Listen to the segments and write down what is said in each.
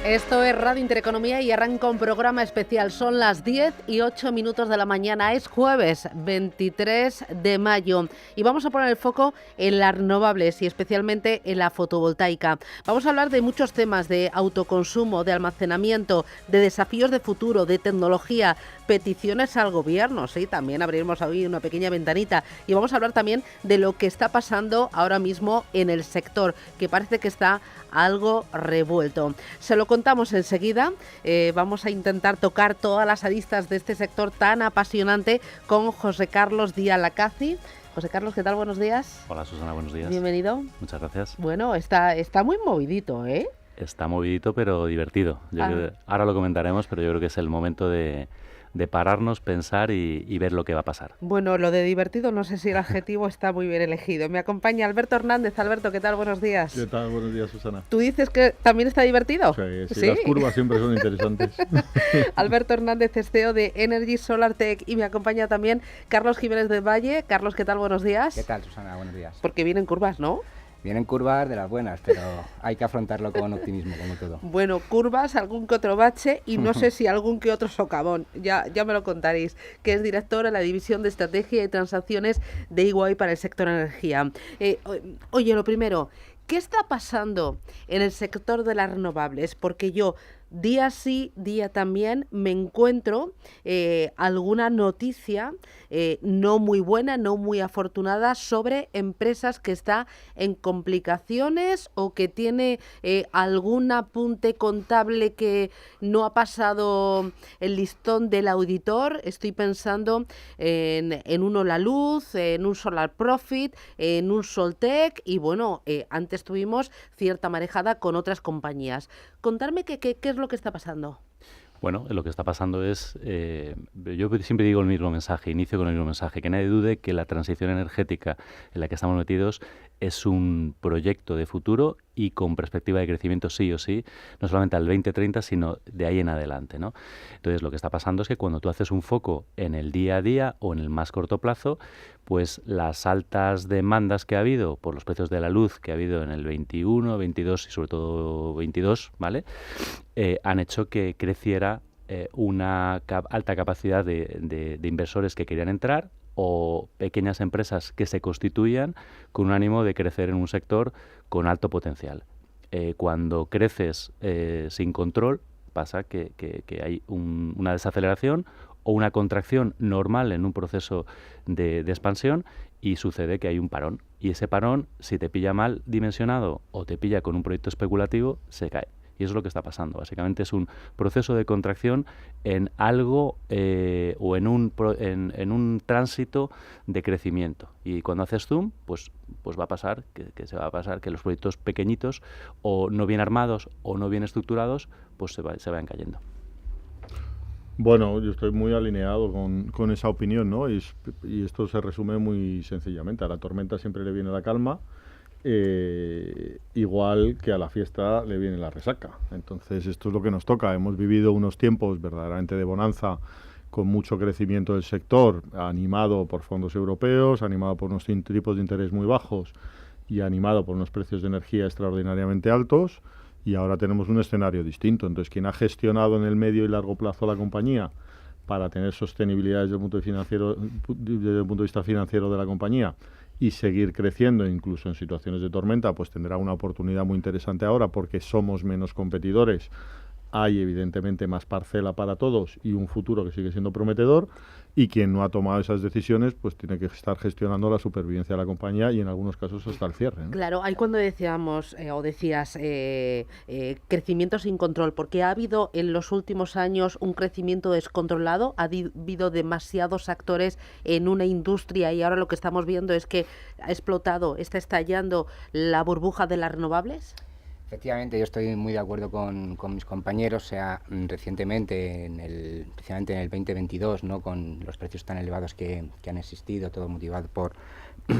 Esto es Radio Intereconomía y arranca un programa especial. Son las 10:08 de la mañana. Es jueves 23 de mayo y vamos a poner el foco en las renovables y especialmente en la fotovoltaica. Vamos a hablar de muchos temas, de autoconsumo, de almacenamiento, de desafíos de futuro, de tecnología, peticiones al gobierno. Sí, también abriremos hoy una pequeña ventanita y vamos a hablar también de lo que está pasando ahora mismo en el sector, que parece que está algo revuelto. Se lo contamos enseguida. Vamos a intentar tocar todas las aristas de este sector tan apasionante con José Carlos Díaz Lacazi. José Carlos, ¿qué tal? Buenos días. Hola Susana, buenos días. Bienvenido. Muchas gracias. Bueno, está muy movidito, ¿eh? Está movidito pero divertido. Ahora lo comentaremos, pero yo creo que es el momento de pararnos, pensar y ver lo que va a pasar. Bueno, lo de divertido no sé si el adjetivo está muy bien elegido. Me acompaña Alberto Hernández. Alberto, ¿qué tal? Buenos días. ¿Qué tal? Buenos días, Susana. ¿Tú dices que también está divertido? Sí, las curvas siempre son interesantes. Alberto Hernández es CEO de Energy Solar Tech y me acompaña también Carlos Jiménez del Valle. Carlos, ¿qué tal? Buenos días. ¿Qué tal, Susana? Buenos días. Porque vienen curvas, ¿no? Vienen curvas de las buenas, pero hay que afrontarlo con optimismo, como todo. Bueno, curvas, algún que otro bache y no sé si algún que otro socavón. Ya me lo contaréis, que es director en la División de Estrategia y Transacciones de EY para el sector energía. Oye, lo primero, ¿qué está pasando en el sector de las renovables? Porque yo día sí, día también me encuentro alguna noticia no muy buena, no muy afortunada sobre empresas que está en complicaciones o que tiene algún apunte contable que no ha pasado el listón del auditor. Estoy pensando en uno La Luz, en un Solar Profit, en un Soltec y bueno, antes tuvimos cierta marejada con otras compañías. Contarme qué es lo que está pasando. Bueno, lo que está pasando es, yo siempre digo el mismo mensaje, inicio con el mismo mensaje, que nadie dude que la transición energética en la que estamos metidos es un proyecto de futuro y con perspectiva de crecimiento sí o sí, no solamente al 2030, sino de ahí en adelante, ¿no? Entonces, lo que está pasando es que cuando tú haces un foco en el día a día o en el más corto plazo, pues las altas demandas que ha habido por los precios de la luz que ha habido en el 21, 22 y sobre todo 22, ¿vale? Han hecho que creciera una alta capacidad de inversores que querían entrar o pequeñas empresas que se constituían con un ánimo de crecer en un sector con alto potencial. Cuando creces sin control, pasa que hay una desaceleración o una contracción normal en un proceso de expansión y sucede que hay un parón. Y ese parón, si te pilla mal dimensionado o te pilla con un proyecto especulativo, se cae. Y eso es lo que está pasando. Básicamente es un proceso de contracción en algo o en un tránsito de crecimiento. Y cuando haces zoom, pues va a pasar que los proyectos pequeñitos o no bien armados o no bien estructurados, pues se vayan cayendo. Bueno, yo estoy muy alineado con esa opinión, ¿no? Y esto se resume muy sencillamente. A la tormenta siempre le viene la calma. Igual que a la fiesta le viene la resaca. Entonces esto es lo que nos toca. Hemos vivido unos tiempos verdaderamente de bonanza con mucho crecimiento del sector, animado por fondos europeos, animado por unos tipos de interés muy bajos y animado por unos precios de energía extraordinariamente altos, y ahora tenemos un escenario distinto. Entonces, quien ha gestionado en el medio y largo plazo la compañía para tener sostenibilidad desde el punto de vista financiero de la compañía y seguir creciendo incluso en situaciones de tormenta, pues tendrá una oportunidad muy interesante ahora porque somos menos competidores. Hay evidentemente más parcela para todos y un futuro que sigue siendo prometedor, y quien no ha tomado esas decisiones pues tiene que estar gestionando la supervivencia de la compañía y en algunos casos hasta el cierre, ¿no? Claro, ahí cuando decíamos o decías crecimiento sin control, porque ha habido en los últimos años un crecimiento descontrolado, ha habido demasiados actores en una industria y ahora lo que estamos viendo es que ha explotado, está estallando la burbuja de las renovables. Efectivamente, yo estoy muy de acuerdo con mis compañeros. O sea, recientemente, precisamente en el 2022, ¿no? Con los precios tan elevados que han existido, todo motivado por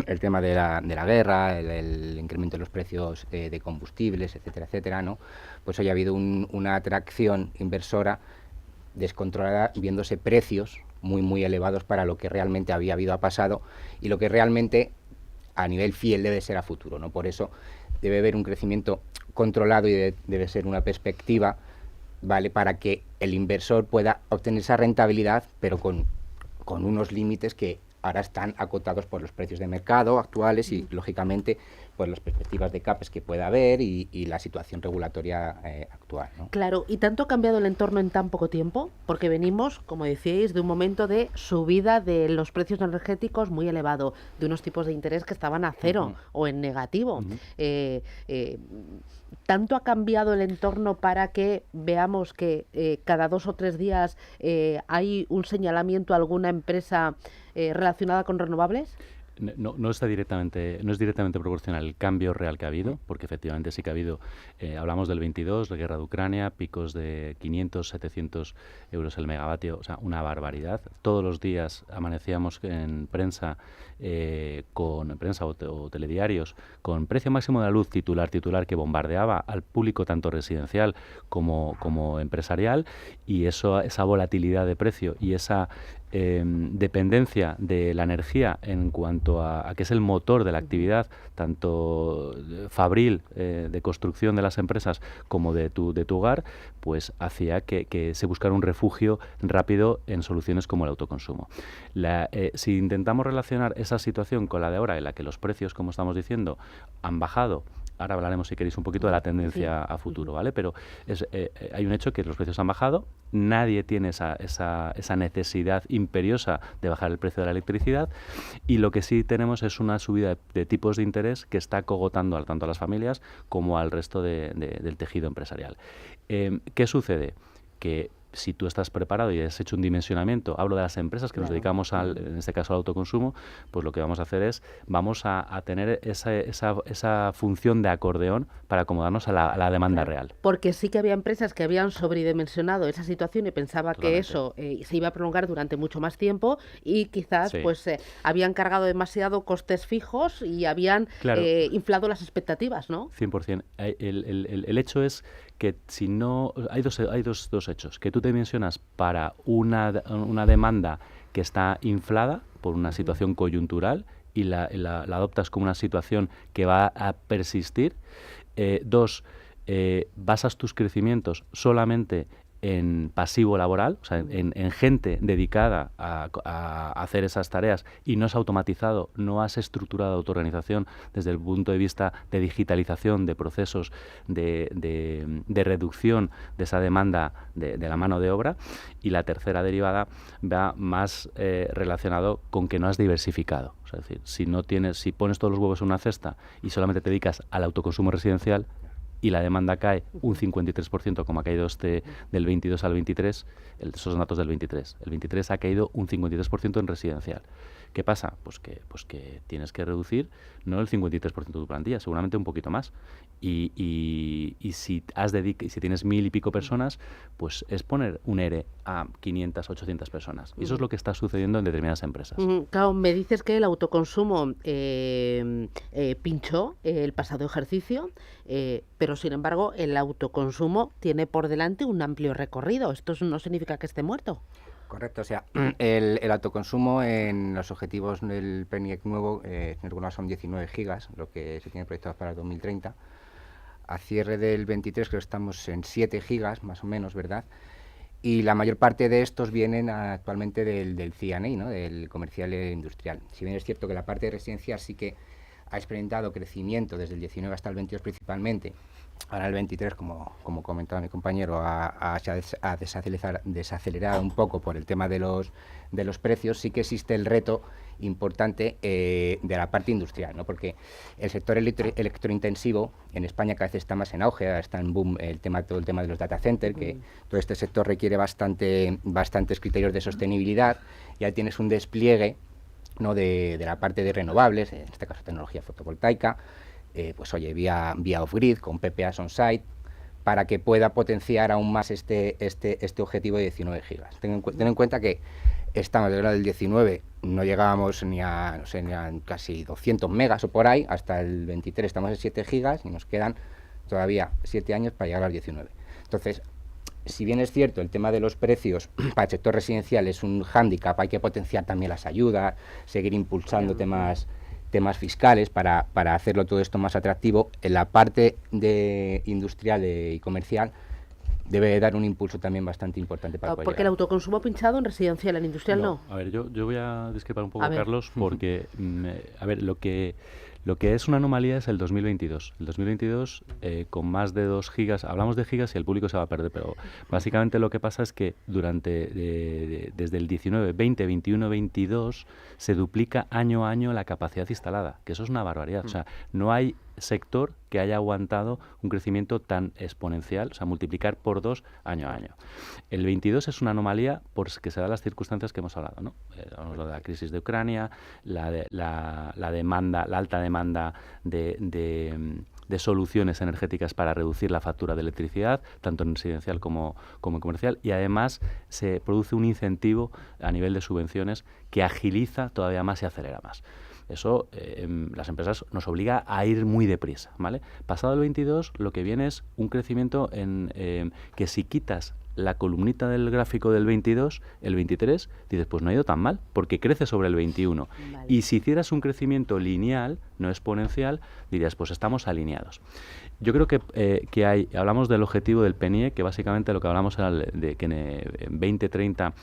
el tema de la guerra, el incremento de los precios de combustibles, etcétera, etcétera, ¿no? Pues hoy ha habido una atracción inversora descontrolada, viéndose precios muy, muy elevados para lo que realmente había habido a pasado y lo que realmente a nivel fiel debe ser a futuro, ¿no? Por eso debe haber un crecimiento controlado y debe ser una perspectiva ¿vale? Para que el inversor pueda obtener esa rentabilidad, pero con unos límites que ahora están acotados por los precios de mercado actuales y, lógicamente, pues las perspectivas de CAPEX que pueda haber y la situación regulatoria actual, ¿no? Claro, ¿y tanto ha cambiado el entorno en tan poco tiempo? Porque venimos, como decíais, de un momento de subida de los precios energéticos muy elevado, de unos tipos de interés que estaban a cero o en negativo. ¿Tanto ha cambiado el entorno para que veamos que cada 2 o 3 días hay un señalamiento a alguna empresa relacionada con renovables? No es directamente proporcional el cambio real que ha habido, porque efectivamente sí que ha habido, hablamos del 22, la guerra de Ucrania, picos de 500, 700 euros el megavatio, o sea, una barbaridad. Todos los días amanecíamos en prensa, o telediarios, con precio máximo de la luz titular, que bombardeaba al público tanto residencial como empresarial, y esa volatilidad de precio y esa dependencia de la energía en cuanto a que es el motor de la actividad, tanto fabril, de construcción de las empresas como de tu hogar, pues hacía que se buscara un refugio rápido en soluciones como el autoconsumo. Si intentamos relacionar esa situación con la de ahora, en la que los precios, como estamos diciendo, han bajado. Ahora hablaremos, si queréis, un poquito de la tendencia a futuro, ¿vale? Pero hay un hecho que los precios han bajado, nadie tiene esa necesidad imperiosa de bajar el precio de la electricidad, y lo que sí tenemos es una subida de tipos de interés que está cogotando tanto a las familias como al resto del tejido empresarial. ¿Qué sucede? Que si tú estás preparado y has hecho un dimensionamiento, hablo de las empresas que nos dedicamos en este caso al autoconsumo, pues lo que vamos a hacer es, vamos a tener esa función de acordeón para acomodarnos a la demanda real. Porque sí que había empresas que habían sobredimensionado esa situación y pensaba que eso se iba a prolongar durante mucho más tiempo, y quizás habían cargado demasiado costes fijos y habían inflado las expectativas, ¿no? 100%. El hecho es que si no, hay dos hechos, que tú te dimensionas para una demanda que está inflada por una situación coyuntural y la adoptas como una situación que va a persistir. Dos, basas tus crecimientos solamente en pasivo laboral, o sea, en gente dedicada a hacer esas tareas, y no has automatizado, no has estructurado autoorganización desde el punto de vista de digitalización de procesos, de reducción de esa demanda de la mano de obra. Y la tercera derivada va más relacionado con que no has diversificado. O sea, es decir, si pones todos los huevos en una cesta y solamente te dedicas al autoconsumo residencial, y la demanda cae un 53%, como ha caído del 22 al 23, esos son datos del 23. El 23 ha caído un 53% en residencial. ¿Qué pasa? Pues que tienes que reducir no el 53% de tu plantilla, seguramente un poquito más. Y si tienes 1000 y pico personas, pues es poner un ERE a 500, 800 personas. Y eso es lo que está sucediendo en determinadas empresas. Claro, me dices que el autoconsumo pinchó el pasado ejercicio, pero sin embargo el autoconsumo tiene por delante un amplio recorrido. ¿Esto no significa que esté muerto? Correcto, o sea, el autoconsumo en los objetivos del PNIEC nuevo, son 19 gigas, lo que se tiene proyectado para el 2030. A cierre del 23 creo que estamos en 7 gigas, más o menos, ¿verdad? Y la mayor parte de estos vienen actualmente del C&I, ¿no? Del comercial e industrial. Si bien es cierto que la parte residencial sí que ha experimentado crecimiento desde el 19 hasta el 22 principalmente, ahora el 23, como comentaba mi compañero, ha desacelerar un poco por el tema de los precios. Sí que existe el reto importante de la parte industrial, ¿no? Porque el sector electrointensivo en España cada vez está más en auge, está en boom todo el tema de los data centers, que todo este sector requiere bastantes criterios de sostenibilidad. Ya tienes un despliegue, ¿no? de la parte de renovables, en este caso tecnología fotovoltaica, vía off-grid, con PPAs on-site, para que pueda potenciar aún más este objetivo de 19 gigas. Ten en cuenta que estamos desde el 19, no llegábamos ni a casi 200 megas o por ahí, hasta el 23 estamos en 7 gigas y nos quedan todavía 7 años para llegar al 19. Entonces, si bien es cierto, el tema de los precios para el sector residencial es un hándicap, hay que potenciar también las ayudas, seguir impulsando temas fiscales para hacerlo todo esto más atractivo. En la parte industrial y comercial, debe dar un impulso también bastante importante para poder Porque el llegar. autoconsumo pinchado en residencial, en industrial no. A ver, yo voy a discrepar un poco, A ver. Carlos, porque, a ver, lo que es una anomalía es el 2022. El 2022, con más de 2 gigas, hablamos de gigas y el público se va a perder, pero básicamente lo que pasa es que desde el 19, 20, 21, 22, se duplica año a año la capacidad instalada, que eso es una barbaridad. O sea, no hay sector que haya aguantado un crecimiento tan exponencial, o sea, multiplicar por 2 año a año. El 22 es una anomalía porque se dan las circunstancias que hemos hablado, ¿no? Hablamos de la crisis de Ucrania, la demanda, la alta demanda de soluciones energéticas para reducir la factura de electricidad, tanto en residencial como en comercial, y además se produce un incentivo a nivel de subvenciones que agiliza todavía más y acelera más. Eso las empresas nos obliga a ir muy deprisa, ¿vale? Pasado el 22, lo que viene es un crecimiento que si quitas la columnita del gráfico del 22, el 23, dices, pues no ha ido tan mal, porque crece sobre el 21. Vale. Y si hicieras un crecimiento lineal, no exponencial, dirías, pues estamos alineados. Yo creo que hablamos del objetivo del PNIE, que básicamente lo que hablamos era de que en 2030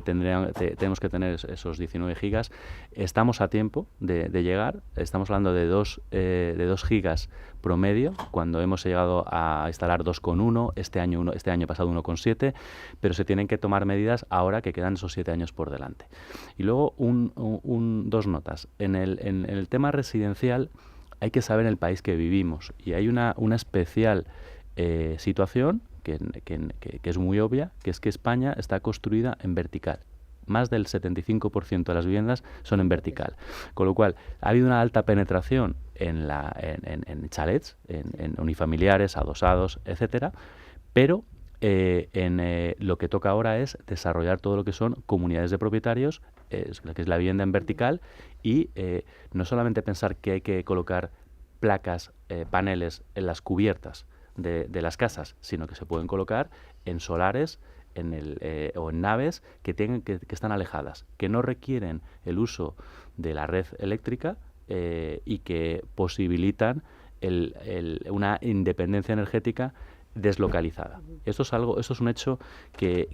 tenemos que tener esos 19 gigas. Estamos a tiempo de llegar. Estamos hablando de 2 gigas promedio, cuando hemos llegado a instalar 2,1, este año pasado 1,7, pero se tienen que tomar medidas ahora que quedan esos 7 años por delante. Y luego dos notas. En el tema residencial hay que saber en el país que vivimos, y hay una especial situación que es muy obvia, que es que España está construida en vertical. Más del 75% de las viviendas son en vertical. Con lo cual, ha habido una alta penetración en chalets, en unifamiliares, adosados, etcétera, pero lo que toca ahora es desarrollar todo lo que son comunidades de propietarios, que es la vivienda en vertical, y no solamente pensar que hay que colocar placas, paneles en las cubiertas de las casas, sino que se pueden colocar en solares o en naves que están alejadas, que no requieren el uso de la red eléctrica y que posibilitan una independencia energética deslocalizada. Eso es un hecho que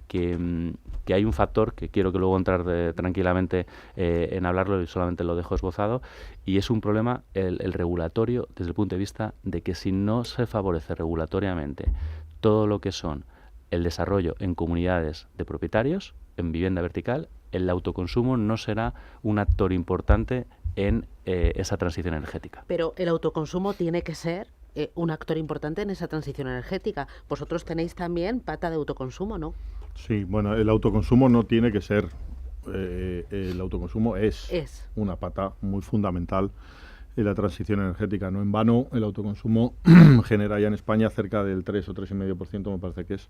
hay un factor que quiero que luego entrar tranquilamente en hablarlo, y solamente lo dejo esbozado, y es un problema el regulatorio, desde el punto de vista de que si no se favorece regulatoriamente todo lo que son el desarrollo en comunidades de propietarios, en vivienda vertical, el autoconsumo no será un actor importante en esa transición energética. Pero el autoconsumo tiene que ser un actor importante en esa transición energética. Vosotros tenéis también pata de autoconsumo, ¿no? Sí, bueno, el autoconsumo no tiene que ser. El autoconsumo es una pata muy fundamental en la transición energética. No en vano, el autoconsumo genera ya en España cerca del 3 o 3,5%, me parece que es,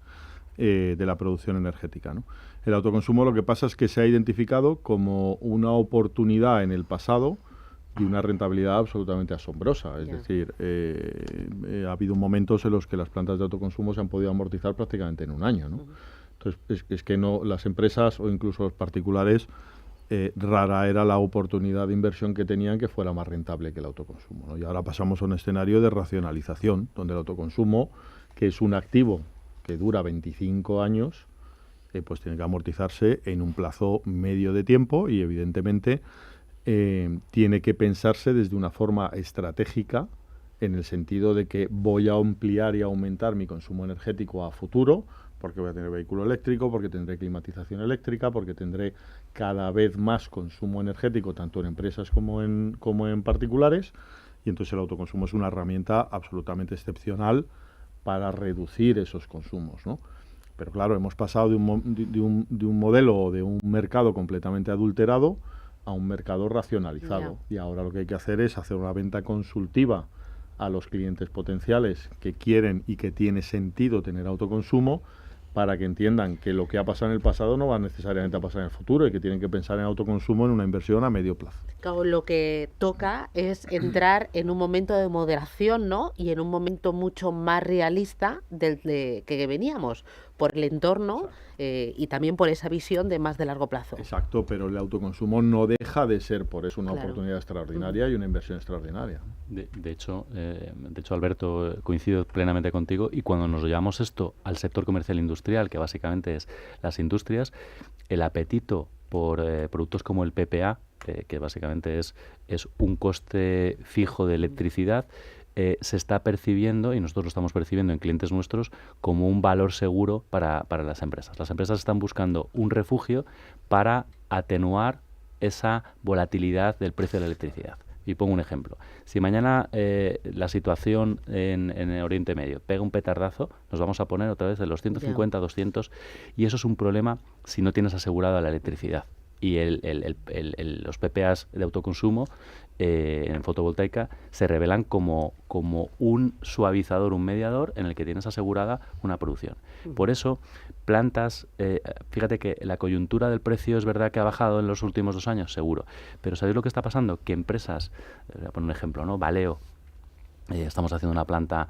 de la producción energética, ¿no? El autoconsumo, lo que pasa es que se ha identificado como una oportunidad en el pasado y una rentabilidad absolutamente asombrosa. Es decir, ha habido momentos en los que las plantas de autoconsumo se han podido amortizar prácticamente en un año, ¿no? Entonces, es que no, las empresas o incluso los particulares, rara era la oportunidad de inversión que tenían que fuera más rentable que el autoconsumo, ¿no? Y ahora pasamos a un escenario de racionalización, donde el autoconsumo, que es un activo que dura 25 años, pues tiene que amortizarse en un plazo medio de tiempo, y evidentemente tiene que pensarse desde una forma estratégica, en el sentido de que voy a ampliar y aumentar mi consumo energético a futuro, porque voy a tener vehículo eléctrico, porque tendré climatización eléctrica, porque tendré cada vez más consumo energético, tanto en empresas como en particulares, y entonces el autoconsumo es una herramienta absolutamente excepcional para reducir esos consumos, ¿no? Pero claro, hemos pasado de un modelo o de un mercado completamente adulterado a un mercado racionalizado. Y ahora lo que hay que hacer es hacer una venta consultiva a los clientes potenciales que quieren y que tiene sentido tener autoconsumo, para que entiendan que lo que ha pasado en el pasado no va necesariamente a pasar en el futuro y que tienen que pensar en autoconsumo en una inversión a medio plazo. Claro, lo que toca es entrar en un momento de moderación, ¿no? Y en un momento mucho más realista del que veníamos, por el entorno y también por esa visión de más de largo plazo. Exacto, pero el autoconsumo no deja de ser por eso una Claro. oportunidad extraordinaria y una inversión extraordinaria. De hecho, Alberto, coincido plenamente contigo, y cuando nos llevamos esto al sector comercial e industrial, que básicamente es las industrias, el apetito por productos como el PPA, que básicamente es un coste fijo de electricidad, se está percibiendo, y nosotros lo estamos percibiendo en clientes nuestros, como un valor seguro para las empresas. Las empresas están buscando un refugio para atenuar esa volatilidad del precio de la electricidad. Y pongo un ejemplo. Si mañana la situación en el Oriente Medio pega un petardazo, nos vamos a poner otra vez de los 150 a 200, y eso es un problema si no tienes asegurada la electricidad. Y los PPAs de autoconsumo en fotovoltaica se revelan como un suavizador, un mediador en el que tienes asegurada una producción. Por eso, plantas, fíjate que la coyuntura del precio es verdad que ha bajado en los últimos 2 años, seguro, pero ¿sabéis lo que está pasando? Que empresas, voy a poner un ejemplo, ¿no? Valeo, estamos haciendo una planta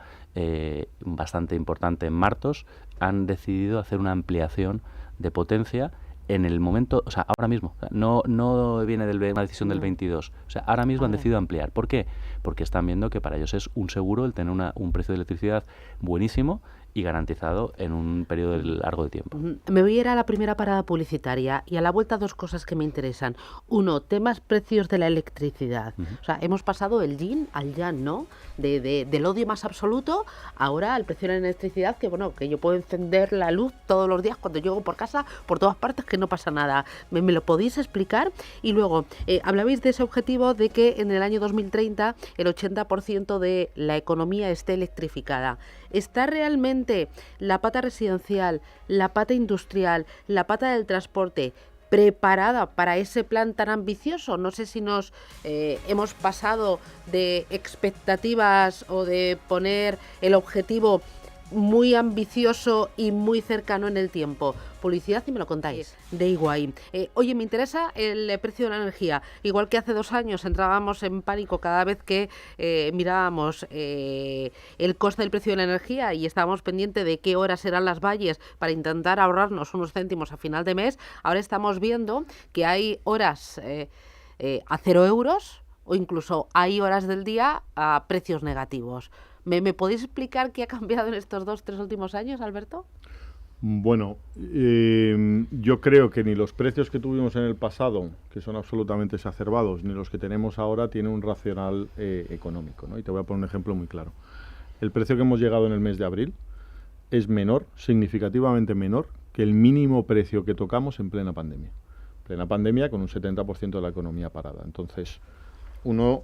bastante importante en Martos, han decidido hacer una ampliación de potencia en el momento, o sea, ahora mismo, no viene de una decisión del 22, o sea, ahora mismo han decidido ampliar. ¿Por qué? Porque están viendo que para ellos es un seguro el tener un precio de electricidad buenísimo y garantizado en un periodo largo de tiempo. Me voy a ir a la primera parada publicitaria y a la vuelta 2 cosas que me interesan. Uno, temas precios de la electricidad. O sea, hemos pasado el yin al yang, ¿no? Del odio más absoluto, ahora al precio de la electricidad, que bueno, que yo puedo encender la luz todos los días cuando llego por casa, por todas partes, que no pasa nada. ¿Me lo podéis explicar? Y luego, hablabais de ese objetivo de que en el año 2030 el 80% de la economía esté electrificada. ¿Está realmente la pata residencial, la pata industrial, la pata del transporte preparada para ese plan tan ambicioso? No sé si nos hemos pasado de expectativas o de poner el objetivo muy ambicioso y muy cercano en el tiempo. Publicidad y me lo contáis, de Iguay. Oye, me interesa el precio de la energía. Igual que hace 2 años entrábamos en pánico cada vez que mirábamos el coste del precio de la energía y estábamos pendientes de qué horas eran las valles para intentar ahorrarnos unos céntimos a final de mes. Ahora estamos viendo que hay horas a 0 euros o incluso hay horas del día a precios negativos. ¿Me podéis explicar qué ha cambiado en estos 2-3 últimos años, Alberto? Bueno, yo creo que ni los precios que tuvimos en el pasado, que son absolutamente exacerbados, ni los que tenemos ahora tienen un racional económico, ¿no? Y te voy a poner un ejemplo muy claro. El precio que hemos llegado en el mes de abril es menor, significativamente menor, que el mínimo precio que tocamos en plena pandemia. Plena pandemia con un 70% de la economía parada. Entonces, uno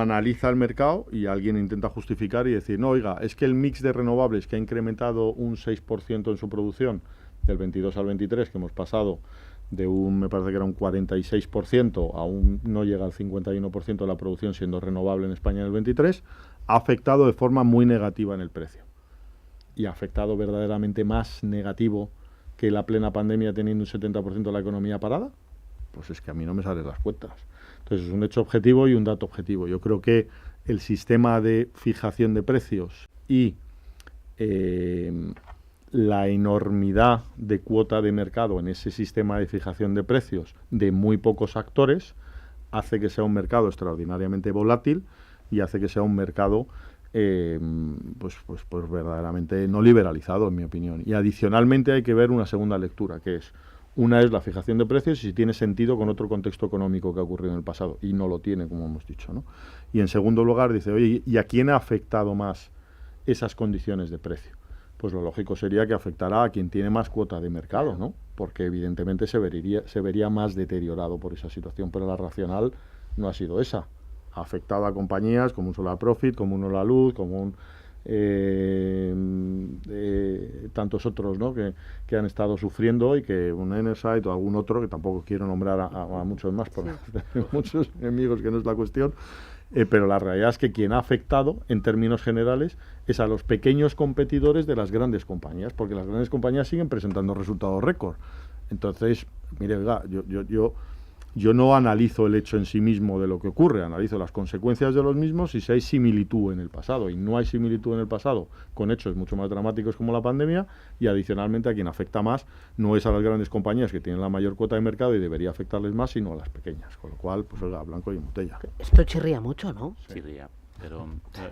analiza el mercado y alguien intenta justificar y decir, no, oiga, es que el mix de renovables que ha incrementado un 6% en su producción del 22 al 23, que hemos pasado de me parece que era un 46%, aún no llega al 51% de la producción siendo renovable en España en el 23, ha afectado de forma muy negativa en el precio. Y ha afectado verdaderamente más negativo que la plena pandemia teniendo un 70% de la economía parada. Pues es que a mí no me salen las cuentas. Entonces es un hecho objetivo y un dato objetivo. Yo creo que el sistema de fijación de precios y la enormidad de cuota de mercado en ese sistema de fijación de precios de muy pocos actores hace que sea un mercado extraordinariamente volátil y hace que sea un mercado pues verdaderamente no liberalizado, en mi opinión. Y adicionalmente hay que ver una segunda lectura, que es: una es la fijación de precios y si tiene sentido con otro contexto económico que ha ocurrido en el pasado, y no lo tiene, como hemos dicho, ¿no? Y en segundo lugar dice, oye, ¿y a quién ha afectado más esas condiciones de precio? Pues lo lógico sería que afectará a quien tiene más cuota de mercado, ¿no? Porque evidentemente se vería más deteriorado por esa situación, pero la racional no ha sido esa. Ha afectado a compañías como un Solar Profit, como un Hola Luz, como un tantos otros, ¿no? que han estado sufriendo, y que un Enersight o algún otro, que tampoco quiero nombrar a muchos más, porque tengo muchos enemigos, que no es la cuestión, pero la realidad es que quien ha afectado, en términos generales, es a los pequeños competidores de las grandes compañías, porque las grandes compañías siguen presentando resultados récord. Entonces, mire, oiga, yo no analizo el hecho en sí mismo de lo que ocurre, analizo las consecuencias de los mismos y si hay similitud en el pasado. Y no hay similitud en el pasado con hechos mucho más dramáticos como la pandemia, y adicionalmente a quien afecta más no es a las grandes compañías que tienen la mayor cuota de mercado y debería afectarles más, sino a las pequeñas. Con lo cual, pues oiga, blanco y en botella. Esto chirría mucho, ¿no? Chirría. Pero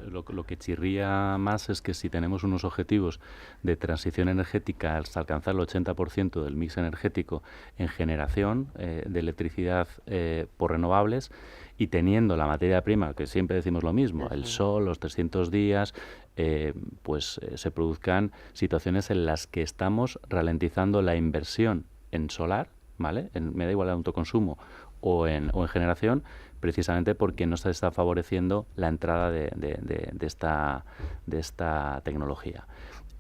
lo que chirría más es que si tenemos unos objetivos de transición energética hasta alcanzar el 80% del mix energético en generación de electricidad por renovables, y teniendo la materia prima, que siempre decimos lo mismo, el sol, los 300 días, se produzcan situaciones en las que estamos ralentizando la inversión en solar, ¿vale? Me da igual el autoconsumo o en generación, precisamente porque no se está favoreciendo la entrada de esta tecnología.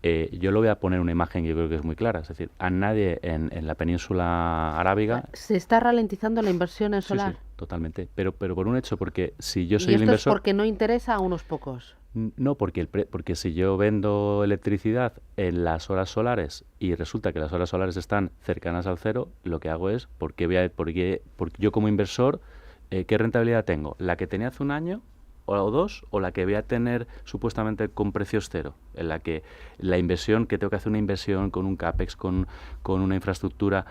Yo le voy a poner una imagen que yo creo que es muy clara, es decir, a nadie en la península arábiga... ¿Se está ralentizando la inversión en solar? Sí, totalmente, pero por un hecho, porque si yo soy el inversor... ¿Y esto es porque no interesa a unos pocos? No, porque si yo vendo electricidad en las horas solares y resulta que las horas solares están cercanas al cero, lo que hago es, porque yo como inversor, ¿qué rentabilidad tengo? ¿La que tenía hace un año o dos, o la que voy a tener supuestamente con precios cero? En la que la inversión, que tengo que hacer una inversión con un CAPEX, con una infraestructura,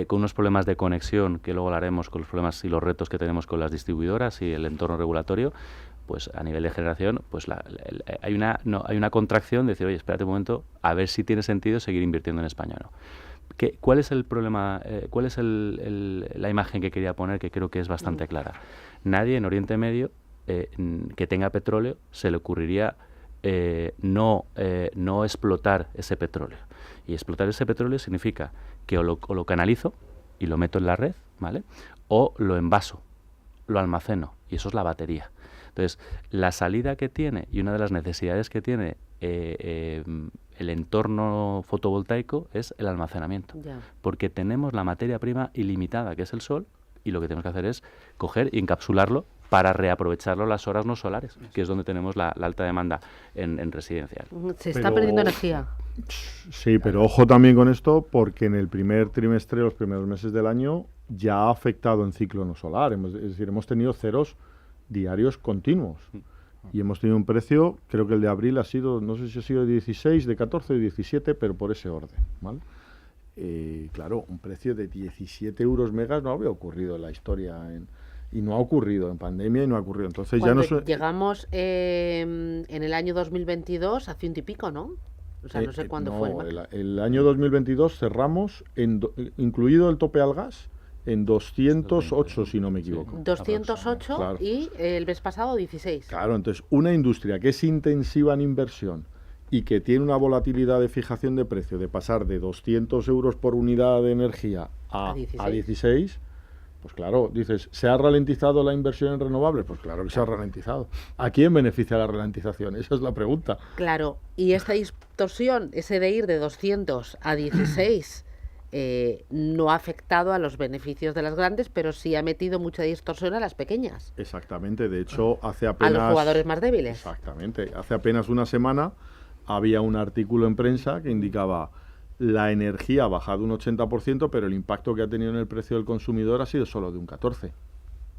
con unos problemas de conexión, que luego hablaremos con los problemas y los retos que tenemos con las distribuidoras y el entorno regulatorio, pues a nivel de generación, pues hay una contracción de decir, oye, espérate un momento, a ver si tiene sentido seguir invirtiendo en España o no. ¿Cuál es el problema? ¿Cuál es la imagen que quería poner, que creo que es bastante clara? Nadie en Oriente Medio que tenga petróleo se le ocurriría no explotar ese petróleo. Y explotar ese petróleo significa que o lo canalizo y lo meto en la red, ¿vale? O lo envaso, lo almaceno, y eso es la batería. Entonces, la salida que tiene y una de las necesidades que tiene el entorno fotovoltaico es el almacenamiento. Porque tenemos la materia prima ilimitada, que es el sol, y lo que tenemos que hacer es coger y encapsularlo para reaprovecharlo las horas no solares, que es donde tenemos la alta demanda en residencial. Se está perdiendo energía. Sí, pero ojo también con esto, porque en el primer trimestre, los primeros meses del año, ya ha afectado en ciclo no solar. Es decir, hemos tenido ceros diarios continuos. Y hemos tenido un precio, creo que el de abril ha sido, no sé si ha sido de 16, de 14, de 17, pero por ese orden, ¿vale? Claro, un precio de 17 euros megas no había ocurrido en la historia, y no ha ocurrido en pandemia y no ha ocurrido. Entonces cuando ya no llegamos en el año 2022 a 100 y pico, ¿no? O sea, no sé cuándo fue. El año 2022 cerramos, incluido el tope al gas, en 208, si no me equivoco. 208, claro. Y el mes pasado 16. Claro, entonces una industria que es intensiva en inversión y que tiene una volatilidad de fijación de precio de pasar de 200 euros por unidad de energía a 16, pues claro, dices, ¿se ha ralentizado la inversión en renovables? Pues claro que se ha ralentizado. ¿A quién beneficia la ralentización? Esa es la pregunta. Claro, y esta distorsión, ese de ir de 200 a 16... no ha afectado a los beneficios de las grandes, pero sí ha metido mucha distorsión a las pequeñas. Exactamente, de hecho, hace apenas... A los jugadores más débiles. Exactamente, hace apenas una semana había un artículo en prensa que indicaba la energía ha bajado un 80%, pero el impacto que ha tenido en el precio del consumidor ha sido solo de un 14%.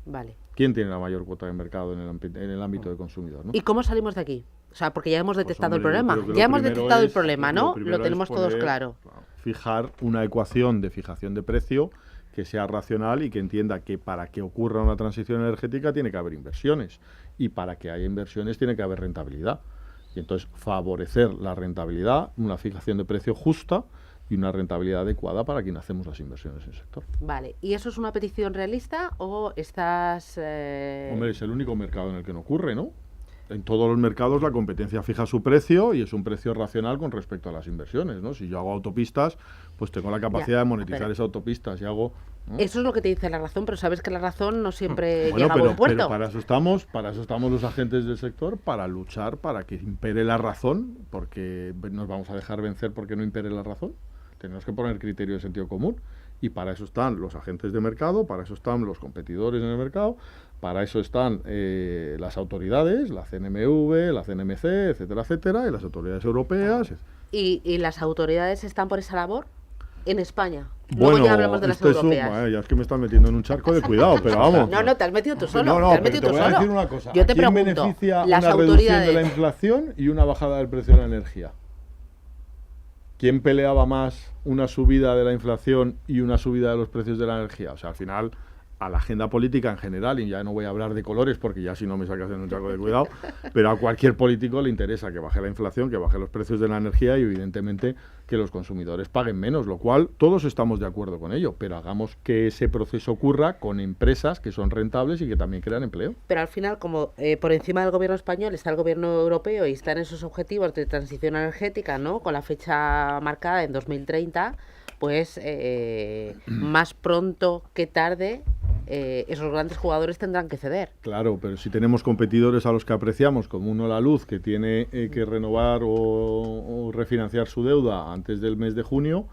Vale. ¿Quién tiene la mayor cuota de mercado en el ámbito del consumidor, ¿no? ¿Y cómo salimos de aquí? O sea, porque ya hemos detectado el problema. Ya hemos detectado el problema, ¿no? Lo tenemos todos claro. Fijar una ecuación de fijación de precio que sea racional y que entienda que para que ocurra una transición energética tiene que haber inversiones, y para que haya inversiones tiene que haber rentabilidad. Y entonces favorecer la rentabilidad, una fijación de precio justa y una rentabilidad adecuada para quien hacemos las inversiones en el sector. Vale, ¿y eso es una petición realista o estás...? Hombre, es el único mercado en el que no ocurre, ¿no? En todos los mercados la competencia fija su precio y es un precio racional con respecto a las inversiones, ¿no? Si yo hago autopistas, pues tengo la capacidad de monetizar esas autopistas y hago... ¿no? Eso es lo que te dice la razón, pero sabes que la razón no siempre llega a buen puerto. Pero para eso estamos los agentes del sector, para luchar para que impere la razón, porque nos vamos a dejar vencer porque no impere la razón. tenemos que poner criterios de sentido común. Y para eso están los agentes de mercado, para eso están los competidores en el mercado, para eso están las autoridades, la CNMV, la CNMC, etcétera, etcétera, y las autoridades europeas. ¿Y las autoridades están por esa labor en España? Bueno, Luego ya hablamos de las europeas. Ya es que me estás metiendo en un charco de cuidado, pero vamos. No, te has metido tú solo. No, te has pero metido te tú voy a solo. decir una cosa. Yo te ¿A quién pregunto, beneficia las una autoridades reducción de la inflación y una bajada del precio de la energía? ¿Quién peleaba más una subida de la inflación y una subida de los precios de la energía? O sea, al final, a la agenda política en general, y ya no voy a hablar de colores porque ya si no me sacas en un charco de cuidado, pero a cualquier político le interesa que baje la inflación, que baje los precios de la energía y evidentemente que los consumidores paguen menos, lo cual todos estamos de acuerdo con ello, pero hagamos que ese proceso ocurra con empresas que son rentables y que también crean empleo. Pero al final, como por encima del gobierno español está el gobierno europeo y están esos objetivos de transición energética, ¿no? Con la fecha marcada en 2030, pues más pronto que tarde esos grandes jugadores tendrán que ceder. Claro, pero si tenemos competidores a los que apreciamos, como uno la luz, que tiene que renovar o refinanciar su deuda antes del mes de junio,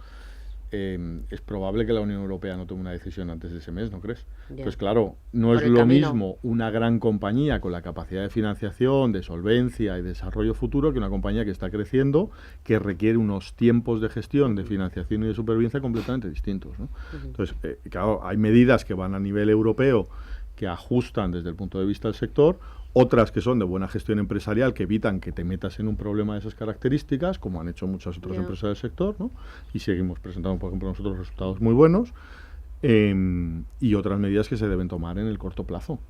es probable que la Unión Europea no tome una decisión antes de ese mes, ¿no crees? Ya. Pues claro, no es lo mismo una gran compañía con la capacidad de financiación, de solvencia y desarrollo futuro que una compañía que está creciendo, que requiere unos tiempos de gestión, de financiación y de supervivencia completamente distintos, ¿no? Entonces, claro, hay medidas que van a nivel europeo que ajustan desde el punto de vista del sector, otras que son de buena gestión empresarial que evitan que te metas en un problema de esas características, como han hecho muchas otras empresas del sector, ¿no? Y seguimos presentando, por ejemplo, nosotros resultados muy buenos, y otras medidas que se deben tomar en el corto plazo.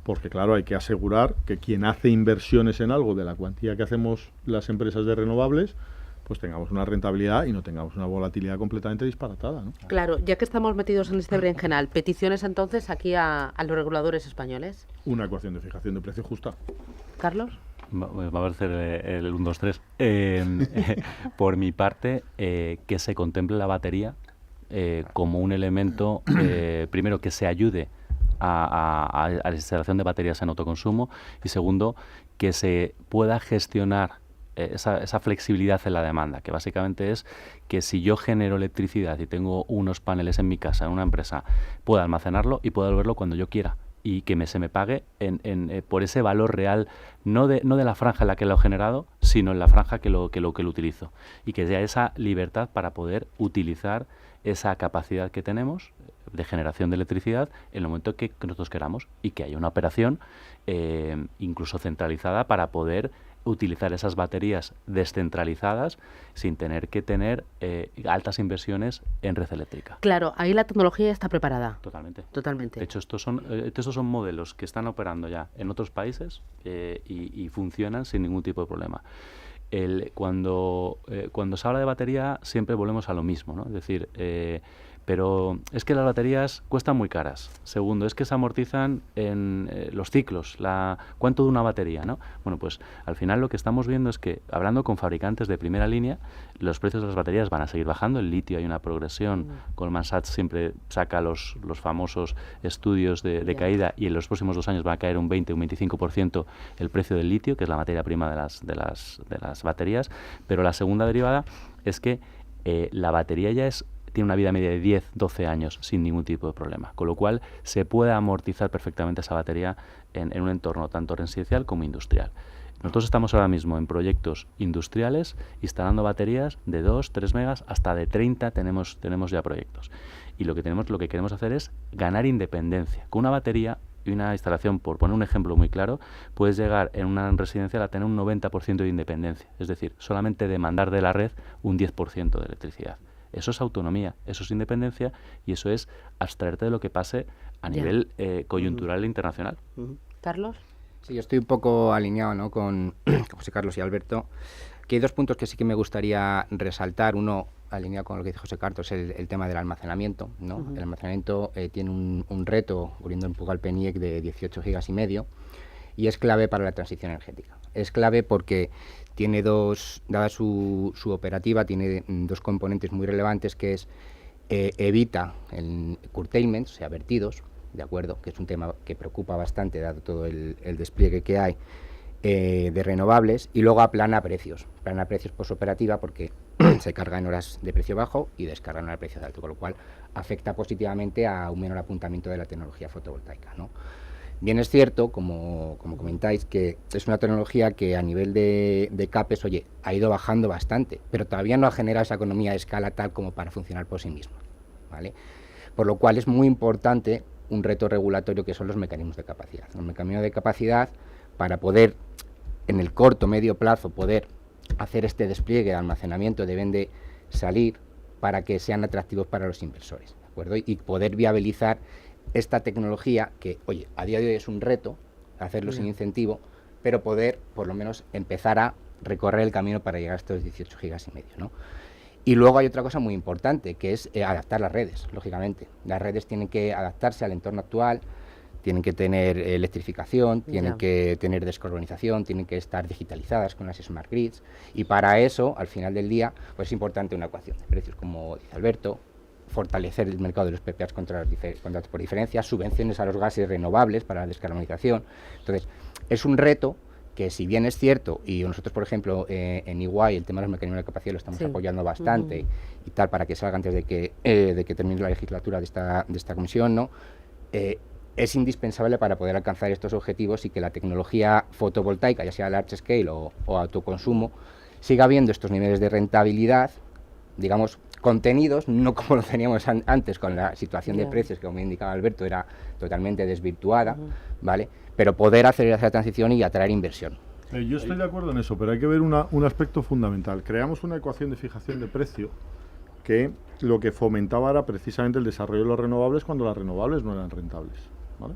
Porque, claro, hay que asegurar que quien hace inversiones en algo de la cuantía que hacemos las empresas de renovables, pues tengamos una rentabilidad y no tengamos una volatilidad completamente disparatada, ¿no? Claro, ya que estamos metidos en este berenjenal, peticiones entonces aquí a los reguladores españoles. Una ecuación de fijación de precio justa. ¿Carlos? Va a ser el 1, 2, 3. Por mi parte, que se contemple la batería como un elemento, primero, que se ayude a la instalación de baterías en autoconsumo y segundo, que se pueda gestionar esa flexibilidad en la demanda, que básicamente es que si yo genero electricidad y tengo unos paneles en mi casa, en una empresa, pueda almacenarlo y pueda devolverlo cuando yo quiera y que se me pague por ese valor real, no de la franja en la que lo he generado, sino en la franja que lo utilizo, y que haya esa libertad para poder utilizar esa capacidad que tenemos de generación de electricidad en el momento que nosotros queramos, y que haya una operación incluso centralizada para poder utilizar esas baterías descentralizadas sin tener que tener altas inversiones en red eléctrica. Claro, ahí la tecnología está preparada. Totalmente. Totalmente. De hecho, estos son modelos que están operando ya en otros países y funcionan sin ningún tipo de problema. Cuando se habla de batería siempre volvemos a lo mismo, ¿no? Es decir, pero es que las baterías cuestan muy caras. Segundo, es que se amortizan en los ciclos. ¿Cuánto de una batería, no? Bueno, pues al final lo que estamos viendo es que, hablando con fabricantes de primera línea, los precios de las baterías van a seguir bajando. El litio hay una progresión. Goldman Sachs siempre saca los famosos estudios de caída, y en los próximos 2 años va a caer un 20 o un 25% el precio del litio, que es la materia prima de las baterías. Pero la segunda derivada es que la batería ya tiene una vida media de 10, 12 años sin ningún tipo de problema, con lo cual se puede amortizar perfectamente esa batería en un entorno tanto residencial como industrial. Nosotros estamos ahora mismo en proyectos industriales instalando baterías de 2, 3 megas hasta de 30 tenemos ya proyectos. Y lo que queremos hacer es ganar independencia. Con una batería y una instalación, por poner un ejemplo muy claro, puedes llegar en una residencial a tener un 90% de independencia, es decir, solamente demandar de la red un 10% de electricidad. Eso es autonomía, eso es independencia, y eso es abstraerte de lo que pase a nivel coyuntural e internacional. ¿Carlos? Sí, yo estoy un poco alineado, ¿no?, con José Carlos y Alberto, que hay 2 puntos que sí que me gustaría resaltar. Uno, alineado con lo que dice José Carlos, es el tema del almacenamiento, ¿no? El almacenamiento tiene un reto, volviendo un poco al PNIEC, de 18 gigas y medio, y es clave para la transición energética. Es clave porque tiene dada su operativa, tiene 2 componentes muy relevantes, que es evita el curtailment, o sea, vertidos, ¿de acuerdo?, que es un tema que preocupa bastante, dado todo el despliegue que hay de renovables, y luego aplana precios por su operativa, porque se carga en horas de precio bajo y descarga en horas de precio alto, con lo cual afecta positivamente a un menor apuntamiento de la tecnología fotovoltaica, ¿no? Bien es cierto, como comentáis, que es una tecnología que a nivel de CAPEX, oye, ha ido bajando bastante, pero todavía no ha generado esa economía de escala tal como para funcionar por sí misma, ¿vale? Por lo cual es muy importante un reto regulatorio que son los mecanismos de capacidad. Los mecanismos de capacidad para poder, en el corto, medio plazo, poder hacer este despliegue de almacenamiento deben de salir para que sean atractivos para los inversores, ¿de acuerdo? Y poder viabilizar esta tecnología que, oye, a día de hoy es un reto hacerlo sin incentivo, pero poder, por lo menos, empezar a recorrer el camino para llegar a estos 18 gigas y medio, ¿no? Y luego hay otra cosa muy importante, que es adaptar las redes, lógicamente. Las redes tienen que adaptarse al entorno actual, tienen que tener electrificación, tienen que tener descarbonización, tienen que estar digitalizadas con las smart grids, y para eso, al final del día, pues es importante una ecuación de precios, como dice Alberto, fortalecer el mercado de los PPAs contra los contratos por diferencia, subvenciones a los gases renovables para la descarbonización. Entonces, es un reto que, si bien es cierto, y nosotros, por ejemplo, en EY, el tema de los mecanismos de capacidad lo estamos apoyando bastante y tal, para que salga antes de que termine la legislatura de esta comisión, ¿no? Es indispensable para poder alcanzar estos objetivos y que la tecnología fotovoltaica, ya sea large scale o autoconsumo, siga habiendo estos niveles de rentabilidad, digamos, contenidos, no como lo teníamos antes con la situación de precios, que como indicaba Alberto, era totalmente desvirtuada, ¿vale? Pero poder hacer esa transición y atraer inversión. Yo estoy de acuerdo en eso, pero hay que ver un aspecto fundamental. Creamos una ecuación de fijación de precio que lo que fomentaba era precisamente el desarrollo de los renovables cuando las renovables no eran rentables, ¿vale?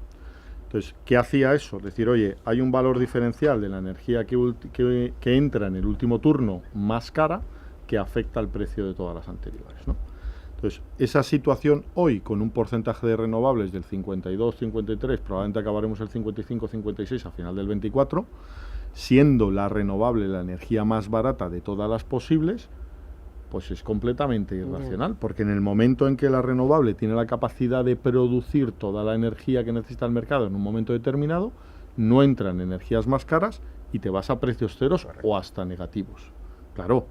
Entonces, ¿qué hacía eso? Decir, oye, hay un valor diferencial de la energía que entra en el último turno más cara, que afecta al precio de todas las anteriores, ¿no? Entonces, esa situación hoy, con un porcentaje de renovables del 52-53, probablemente acabaremos el 55-56 a final del 24, siendo la renovable la energía más barata de todas las posibles, pues es completamente irracional, porque en el momento en que la renovable tiene la capacidad de producir toda la energía que necesita el mercado en un momento determinado, no entran energías más caras y te vas a precios ceros o hasta negativos. Claro,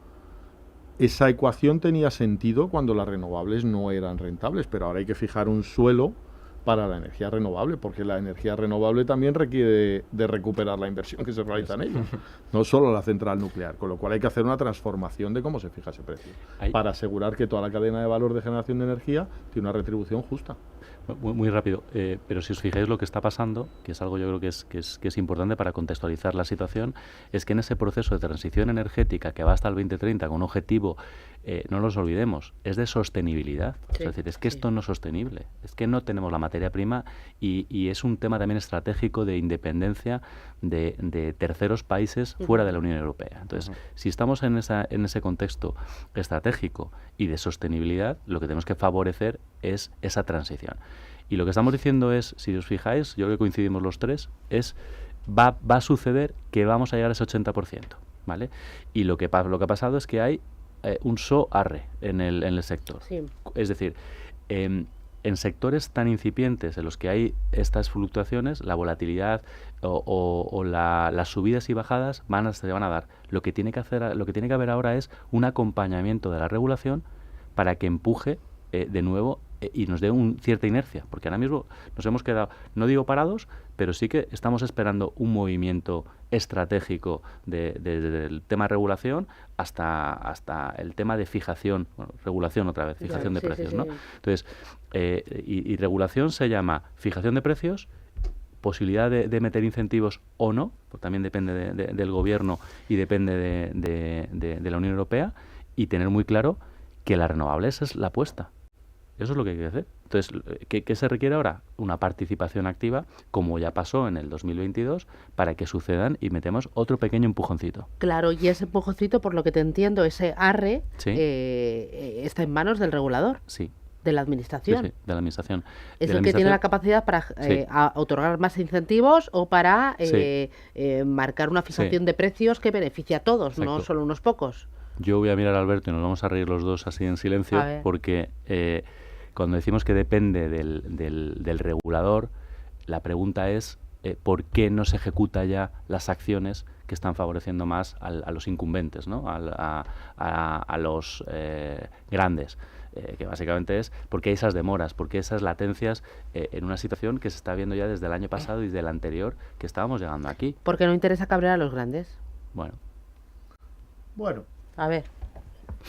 esa ecuación tenía sentido cuando las renovables no eran rentables, pero ahora hay que fijar un suelo para la energía renovable, porque la energía renovable también requiere de recuperar la inversión que se realiza en ella, no solo la central nuclear, con lo cual hay que hacer una transformación de cómo se fija ese precio, para asegurar que toda la cadena de valor de generación de energía tiene una retribución justa. Muy rápido, pero si os fijáis lo que está pasando, que es algo yo creo que es importante para contextualizar la situación, es que en ese proceso de transición energética que va hasta el 2030 con un objetivo, no nos olvidemos, es de sostenibilidad. Es decir, es que esto no es sostenible, es que no tenemos la materia prima y es un tema también estratégico de independencia de terceros países fuera de la Unión Europea. Entonces, si estamos en ese contexto estratégico y de sostenibilidad, lo que tenemos que favorecer es esa transición. Y lo que estamos diciendo es, si os fijáis, yo creo que coincidimos los tres, va a suceder que vamos a llegar a ese 80%, ¿vale? Y lo que ha pasado es que hay un so-arre en el sector. Sí. Es decir, en sectores tan incipientes en los que hay estas fluctuaciones, la volatilidad o las subidas y bajadas se van a dar. Lo que tiene que haber ahora es un acompañamiento de la regulación para que empuje de nuevo y nos dé cierta inercia, porque ahora mismo nos hemos quedado, no digo parados, pero sí que estamos esperando un movimiento estratégico desde el tema de regulación hasta el tema de fijación, regulación otra vez, fijación de precios, ¿no? Entonces, y regulación se llama fijación de precios, posibilidad de meter incentivos o no, porque también depende del gobierno y depende de la Unión Europea, y tener muy claro que las renovables es la apuesta. Eso es lo que hay que hacer. Entonces, ¿qué se requiere ahora? Una participación activa, como ya pasó en el 2022, para que sucedan y metemos otro pequeño empujoncito. Claro, y ese empujoncito, por lo que te entiendo, ese arre, está en manos del regulador. Sí. De la administración. Sí, de la administración. Es el que tiene la capacidad para otorgar más incentivos o para marcar una fijación de precios que beneficia a todos, Exacto. No solo unos pocos. Yo voy a mirar a Alberto y nos vamos a reír los dos así en silencio, porque cuando decimos que depende del regulador, la pregunta es ¿por qué no se ejecuta ya las acciones que están favoreciendo más a los incumbentes, ¿no? a los grandes. Que básicamente es porque hay esas demoras, porque esas latencias en una situación que se está viendo ya desde el año pasado y desde el anterior, que estábamos llegando aquí. ¿Por qué no interesa cabrear a los grandes? Bueno. A ver.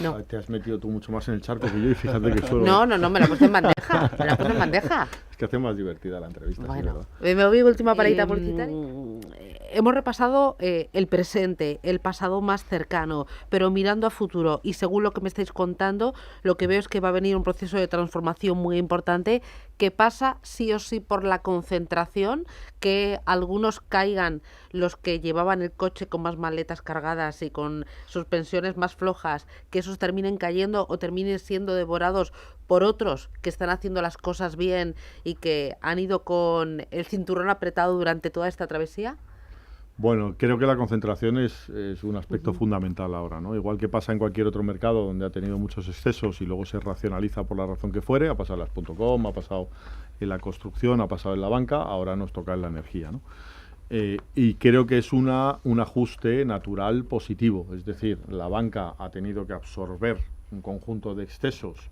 No. Te has metido tú mucho más en el charco que yo y fíjate que solo... No, me la he puesto en bandeja. Me la he puesto en bandeja. Es que hace más divertida la entrevista, Bueno, sí, ¿verdad? me voy última paradita publicitaria. Hemos repasado el presente, el pasado más cercano, pero mirando a futuro y según lo que me estáis contando, lo que veo es que va a venir un proceso de transformación muy importante que pasa sí o sí por la concentración, que algunos caigan, los que llevaban el coche con más maletas cargadas y con suspensiones más flojas, que esos terminen cayendo o terminen siendo devorados por otros que están haciendo las cosas bien y que han ido con el cinturón apretado durante toda esta travesía. Bueno, creo que la concentración es un aspecto fundamental ahora, ¿no? Igual que pasa en cualquier otro mercado donde ha tenido muchos excesos y luego se racionaliza por la razón que fuere, ha pasado en las .com, ha pasado en la construcción, ha pasado en la banca, ahora nos toca en la energía, ¿no? Y creo que es un ajuste natural positivo, es decir, la banca ha tenido que absorber un conjunto de excesos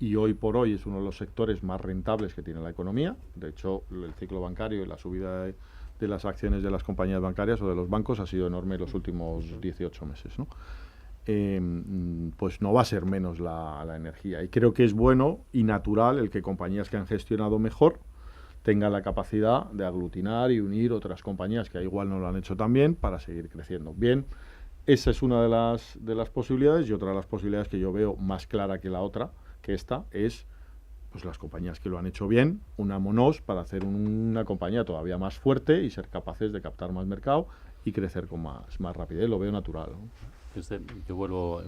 y hoy por hoy es uno de los sectores más rentables que tiene la economía. De hecho, el ciclo bancario y la subida de las acciones de las compañías bancarias o de los bancos ha sido enorme en los últimos 18 meses, ¿no? Pues no va a ser menos la energía. Y creo que es bueno y natural el que compañías que han gestionado mejor tengan la capacidad de aglutinar y unir otras compañías que igual no lo han hecho tan bien para seguir creciendo. Bien, esa es una de las posibilidades, y otra de las posibilidades que yo veo más clara que la otra, que esta, es pues las compañías que lo han hecho bien, unámonos para hacer una compañía todavía más fuerte y ser capaces de captar más mercado y crecer con más rapidez. Lo veo natural, ¿no? Yo vuelvo,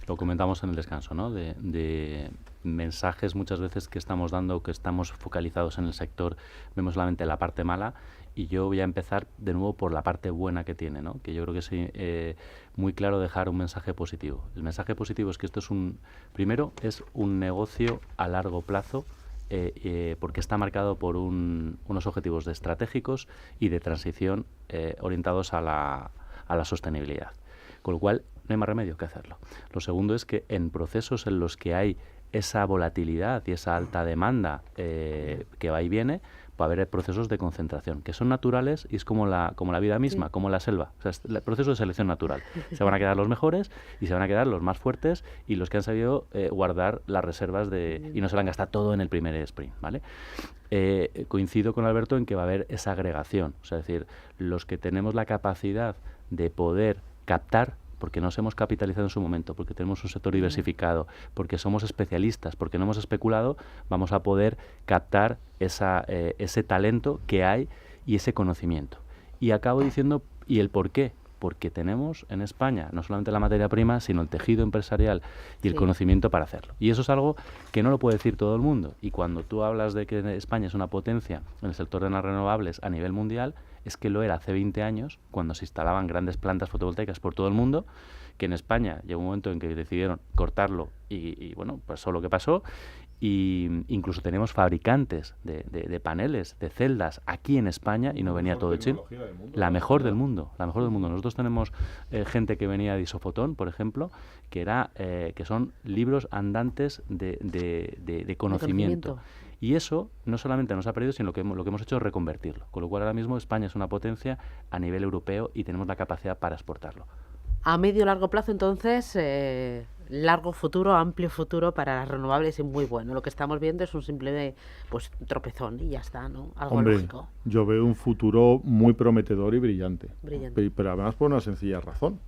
lo comentamos en el descanso, ¿no? De mensajes muchas veces que estamos dando, que estamos focalizados en el sector, vemos solamente la parte mala, y yo voy a empezar de nuevo por la parte buena que tiene, ¿no? Que yo creo que es muy claro dejar un mensaje positivo. El mensaje positivo es que esto primero es un negocio a largo plazo, porque está marcado por unos objetivos estratégicos y de transición orientados a la sostenibilidad. Con lo cual, no hay más remedio que hacerlo. Lo segundo es que en procesos en los que hay esa volatilidad y esa alta demanda que va y viene, va a haber procesos de concentración, que son naturales y es como la vida misma, sí, como la selva. O sea, es el proceso de selección natural. Se van a quedar los mejores y se van a quedar los más fuertes y los que han sabido guardar las reservas y no se van a gastar todo en el primer sprint, ¿vale? Coincido con Alberto en que va a haber esa agregación. O sea, es decir, los que tenemos la capacidad de poder captar, porque nos hemos capitalizado en su momento, porque tenemos un sector diversificado, porque somos especialistas, porque no hemos especulado, vamos a poder captar ese talento que hay y ese conocimiento. Y acabo diciendo, ¿y el por qué? Porque tenemos en España no solamente la materia prima, sino el tejido empresarial y el conocimiento para hacerlo. Y eso es algo que no lo puede decir todo el mundo. Y cuando tú hablas de que España es una potencia en el sector de las renovables a nivel mundial, es que lo era hace 20 años, cuando se instalaban grandes plantas fotovoltaicas por todo el mundo, que en España llegó un momento en que decidieron cortarlo y bueno, pasó lo que pasó. Y incluso tenemos fabricantes de paneles, de celdas aquí en España y no venía todo de China. La mejor del mundo, la mejor del mundo. Nosotros tenemos gente que venía de Isofotón, por ejemplo, que son libros andantes de conocimiento. Y eso no solamente nos ha perdido, sino lo que hemos hecho es reconvertirlo. Con lo cual ahora mismo España es una potencia a nivel europeo y tenemos la capacidad para exportarlo. A medio largo plazo, entonces, largo futuro, amplio futuro para las renovables y muy bueno. Lo que estamos viendo es un simple tropezón y ya está, ¿no? Algo lógico. Yo veo un futuro muy prometedor y brillante. Pero además por una sencilla razón.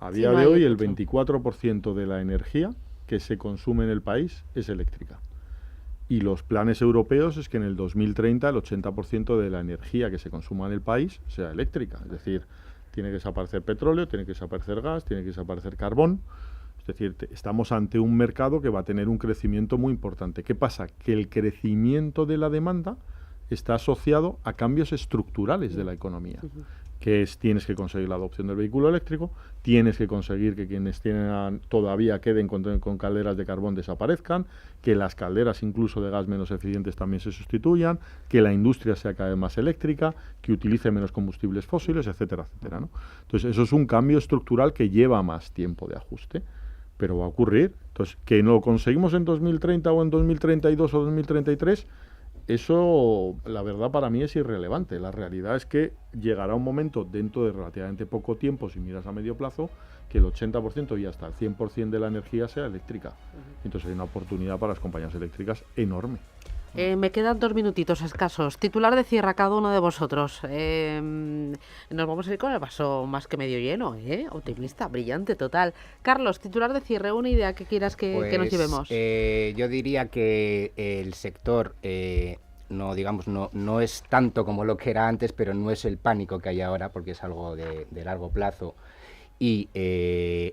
A día de hoy el 24% de la energía que se consume en el país es eléctrica. Y los planes europeos es que en el 2030 el 80% de la energía que se consuma en el país sea eléctrica. Es decir, tiene que desaparecer petróleo, tiene que desaparecer gas, tiene que desaparecer carbón. Es decir, estamos ante un mercado que va a tener un crecimiento muy importante. ¿Qué pasa? Que el crecimiento de la demanda está asociado a cambios estructurales de la economía. que es tienes que conseguir la adopción del vehículo eléctrico, tienes que conseguir que quienes todavía queden con calderas de carbón desaparezcan, que las calderas incluso de gas menos eficientes también se sustituyan, que la industria sea cada vez más eléctrica, que utilice menos combustibles fósiles, etcétera, etcétera, ¿no? Entonces eso es un cambio estructural que lleva más tiempo de ajuste, pero va a ocurrir. Entonces, que no lo conseguimos en 2030 o en 2032 o 2033, eso, la verdad, para mí es irrelevante. La realidad es que llegará un momento, dentro de relativamente poco tiempo, si miras a medio plazo, que el 80% y hasta el 100% de la energía sea eléctrica. Entonces hay una oportunidad para las compañías eléctricas enorme. Me quedan 2 minutitos escasos. Titular de cierre a cada uno de vosotros. Nos vamos a ir con el vaso más que medio lleno, optimista, brillante, total. Carlos, titular de cierre, una idea que quieras que nos llevemos. Yo diría que el sector no es tanto como lo que era antes, pero no es el pánico que hay ahora, porque es algo de largo plazo. Y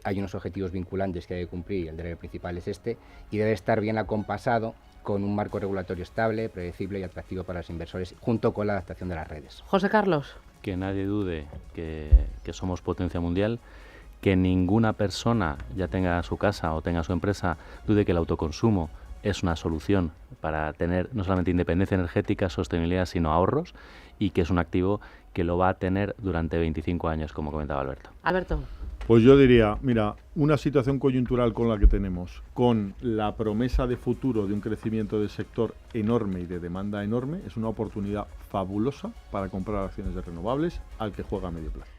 hay unos objetivos vinculantes que hay que cumplir, el deber principal es este, y debe estar bien acompasado con un marco regulatorio estable, predecible y atractivo para los inversores, junto con la adaptación de las redes. José Carlos. Que nadie dude que somos potencia mundial, que ninguna persona, ya tenga su casa o tenga su empresa, dude que el autoconsumo es una solución para tener no solamente independencia energética, sostenibilidad, sino ahorros, y que es un activo que lo va a tener durante 25 años, como comentaba Alberto. Alberto. Pues yo diría, mira, una situación coyuntural con la que tenemos, con la promesa de futuro de un crecimiento del sector enorme y de demanda enorme, es una oportunidad fabulosa para comprar acciones de renovables al que juega a medio plazo.